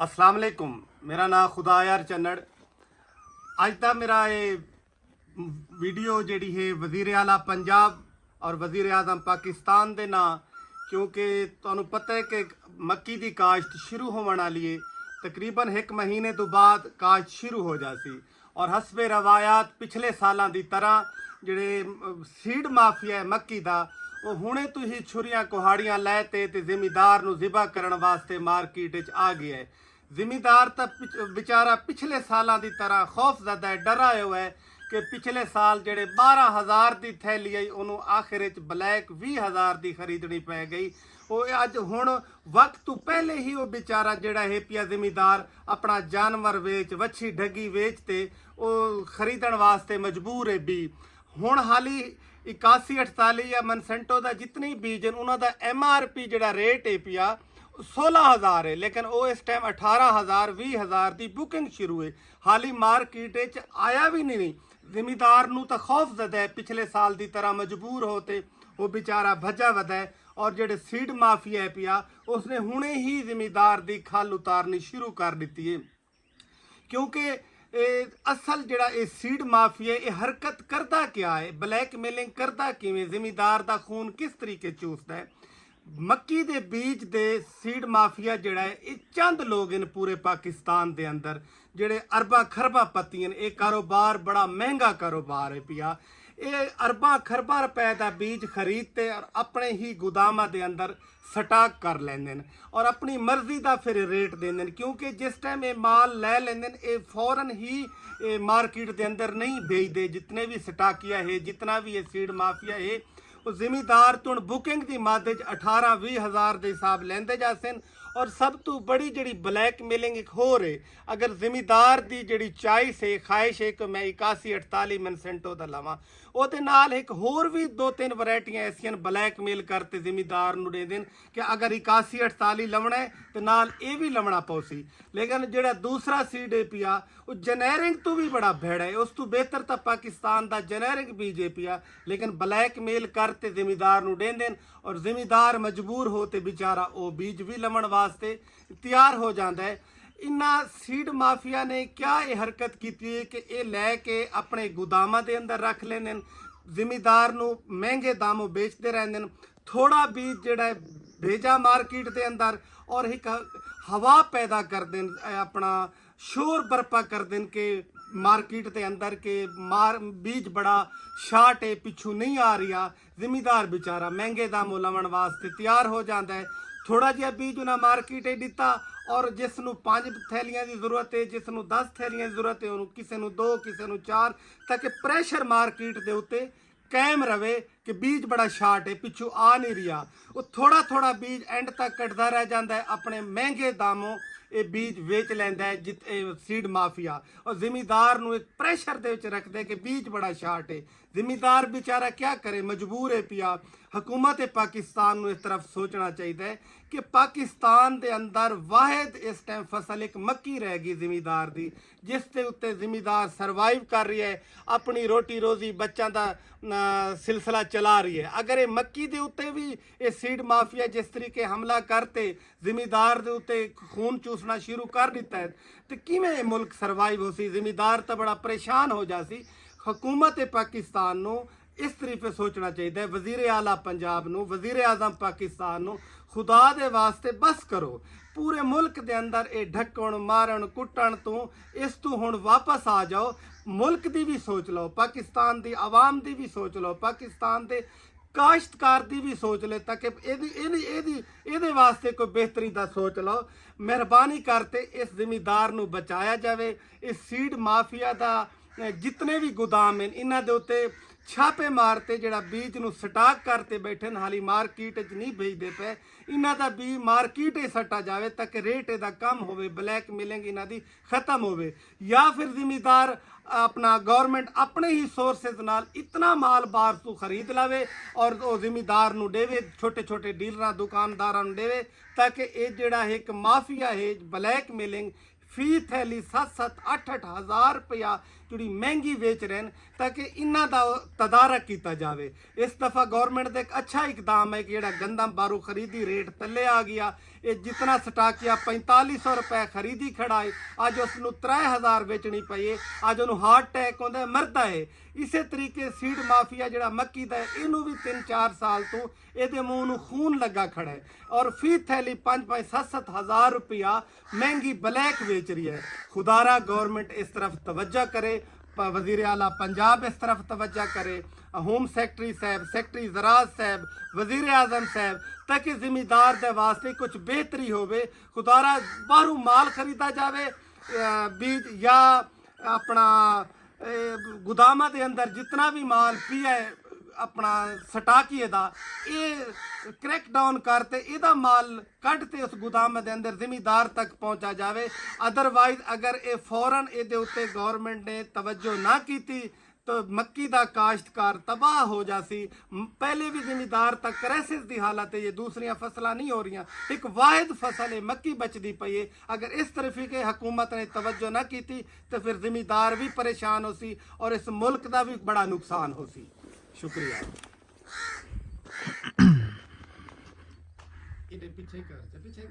अस्सलाम वालेकुम। मेरा नाम खुदायार चन्नड़। अज का मेरा ये वीडियो जी है वजीर आला पंजाब और वजीर आजम पाकिस्तान के ना, क्योंकि तुहानू पता है कि मक्की की काश्त शुरू होने वाली है। तकरीबन एक महीने तो बाद काश्त शुरू हो जाती और हसबे रवायात पिछले सालों की तरह जिहड़े सीड माफिया है मक्की का, वो हुणे तो ही छुरियां कुहाड़ियां लैते ते जिमीदार नू ज़िबा करने वास्ते मार्केट आ गया है। जिमीदार तो बेचारा पिछले सालों की तरह खौफजदा है, डरा हुआ है कि पिछले साल जेडे 12,000 की थैली आई उन्होंने आखिर ब्लैक 20,000 की खरीदनी पै गई। वो अज हुण वक्त तो पहले ही वो बेचारा जेड़ा है पिया जिमीदार अपना जानवर वेच वच्छी ढगी वेचते वो खरीदण वास्ते मजबूर है। भी हुण हाली 8148 या मनसेंटो का जितनी बीज उन्होंने MRP जेड़ा रेट है पिया 16,000 है, लेकिन वो इस टाइम 18,000 20,000 की बुकिंग शुरू है। हाली मार्केट आया भी नहीं। जिमीदार नू तो खौफजदा है, पिछले साल की तरह मजबूर होते वो बेचारा भजा वधा है। और जेडे सीड माफिया है पिया उसने हुणे ही जिमीदार की खल उतारनी शुरू कर दी है, क्योंकि असल जड़ा ये सीड माफिया ये हरकत करता क्या है, ब्लैक मेलिंग करता किवें, जिमीदार का खून किस तरीके चूसता है। मक्की दे बीज दे सीड माफिया जड़ा है ये चंद लोग इन पूरे पाकिस्तान के अंदर जेडे अरबा खरबा पति हैं। ये कारोबार बड़ा महंगा कारोबार है पिया। ये अरबा खरबा रुपए का बीज खरीदते और अपने ही गोदामां के अंदर स्टाक कर लेंदे और अपनी मर्जी का फिर रेट देंदे, क्योंकि जिस टाइम ये माल लै लेंदे ये फौरन ही मार्केट के अंदर नहीं भेजते। जितने भी स्टाकिया है, जितना भी ये सीड माफिया है, वो जिमीदार तो बुकिंग की मद 18-20,000 के हिसाब लेंदे जासन। और सब तो बड़ी जी ब्लैक मेलिंग एक होर है, अगर जिमीदार की जी चॉइस है, ख्वाहिश है कि मैं 8148 मनसेंटो का लवां, वो एक होर भी 2-3 वैरायटियां ऐसियां ब्लैक मेल करते जिमीदार नू दे देन कि अगर 8148 लवना है तो नाल ये भी लवना पौसी। लेकिन जो दूसरा सीड है पिया वो जनैरिक तो भी बड़ा भेड़ है, उस तो बेहतर तो पाकिस्तान का जनैरिक बीज है पिया, लेकिन ब्लैक मेल करते जिमीदार नू दे देन और जिमीदार मजबूर होते बेचारा वो बीज भी लवण वास्ते तैयार हो जाता है। इन्ना सीड माफिया ने क्या ये हरकत की है कि ये लैके अपने गोदामां के अंदर रख लेंदे, जिमीदार नू महंगे दामों बेचते रहते। थोड़ा बीज जोड़ा भेजा मार्केट के अंदर और एक हवा पैदा कर दें, अपना शोर बर्पा कर दें कि मार्केट के अंदर के बीज बड़ा शार्ट है, पिछू नहीं आ रहा। जिमीदार बेचारा महंगे दामों लवन वास्ते तैयार हो जाता है। थोड़ा जिहा बीज उन्हें मार्केट दिता और जिसनों 5 थैलियां की जरूरत है, जिसनों 10 थैलियां की जरूरत है, उन्होंने किसी को 2 किसी को 4, ताकि प्रेशर मार्केट के उत्ते कायम रहे कि बीज बड़ा शार्ट है, पिछू आ नहीं रहा। वो थोड़ा थोड़ा बीज एंड तक कटता रह जाता है, अपने महंगे दामों ये बीज वेच लेंदा है सीड माफिया। और जिमीदार नू एक प्रेशर दे विच रखते कि बीज बड़ा शार्ट है। जिमीदार बेचारा क्या करे, मजबूर है पिया। हुकूमत पाकिस्तान नू इस तरफ सोचना चाहिए कि पाकिस्तान के अंदर वाहिद इस टाइम फसल एक मक्की रह गई जिमीदार की, जिसके उत्ते जिमीदार सर्वाइव कर रही है, अपनी रोटी रोजी बच्चों का सिलसिला चला रही है। अगर ये मक्की के उत्ते भी ये सीड माफिया जिस तरीके हमला करते जिमीदार के उत्ते खून चूसना शुरू कर दिता है तो किवें मुल्क सर्वाइव हो सी। जिमीदार तो बड़ा परेशान हो जासी। हुकूमत पाकिस्तान नू इस तरीके सोचना चाहिए। वजीर आला पंजाब नू, वजीर आजम पाकिस्तान नू खुदा दे वास्ते बस करो। पूरे मुल्क के अंदर ये ढक्कण मारन कुटन तो इस तू हुण वापस आ जाओ। मुल्क की भी सोच लो, पाकिस्तान की आवाम की भी सोच लो, पाकिस्तान के काश्तकार की भी सोच ले, ताकि ये वास्ते कोई बेहतरी का सोच लो। मेहरबानी करते इस जिमीदार नू बचाया जाए। इस सीड माफिया का जितने भी गोदाम हैं इन्हां दे उत्ते छापे मारते जड़ा बीज नू स्टाक करते बैठे हाली मार्केट च नहीं भेजते पे। इन्हां दा बीज मार्केट ही सट्टा जाए ताकि रेट इहदा कम होवे, ब्लैक मिलेंगे इन्हां दी खत्म होवे। या फिर जिमीदार अपना गवर्नमेंट अपने ही सोर्सेज नाल इतना माल बाहर तो खरीद लावे और वो जिमीदार नू देवे, छोटे छोटे डीलर दुकानदारां नू देवे, ताकि ये जड़ा एक माफिया है ब्लैक मेलिंग फी थैली 7-7 8-8 हज़ार रुपया जी महंगी वेच रहे हैं, ताकि इन्हों का तदारक किया जाए। इस दफ़ा गौरमेंट का एक अच्छा इकदाम है कि जोड़ा गंदम बारू खरीदी रेट थले आ गया। ये जितना स्टाकिया 4500 रुपए खरीदी खड़ा है अज उसनू 3000 बेचनी पई है, अज उन्होंने हार्ट अटैक होंदा मरदा है। इसे तरीके सीड माफिया जिहड़ा मक्की दा है इनू भी 3-4 साल तो ਇਹਦੇ ਮੂੰਹ ਨੂੰ खून लगा खड़ा है और फी थैली 5-7 हज़ार रुपया महंगी ब्लैक बेच रही है। खुदारा गवर्नमेंट इस तरफ तवज्जो करे, वजीर आला पंजाब इस तरफ तवज्जो करे, होम सेक्रेटरी साहब, सेक्रेटरी ज़राअत साहब, वजीर आज़म साहब, ताकि जिमीदार दे वास्ते कुछ बेहतरी होवे। खुदारा बाहरों माल खरीदा जावे बीज या अपना गोदामां दे अंदर जितना भी माल पिया है अपना सटाकीए दा ये क्रैक डाउन करते इहदा माल कढ़ते उस गोदाम दे अंदर जिमीदार तक पहुंचा जावे। अदरवाइज अगर ये फौरन इहदे उत्ते गवर्नमेंट ने तवज्जो ना कीती तो मक्की दा काश्तकार तबाह हो जासी। पहले भी जिमीदार तक क्राइसिस दी हालत है, ये दूसरियां फसलां नहीं हो रही, एक वाहिद फसल है मक्की बचदी पई है। अगर इस तरफी के हुकूमत ने तवज्जो ना कीती तो फिर जिमीदार भी परेशान हो सी और इस मुल्क का भी बड़ा नुकसान हो सी। शुक्रिया। पीछे कर पीछे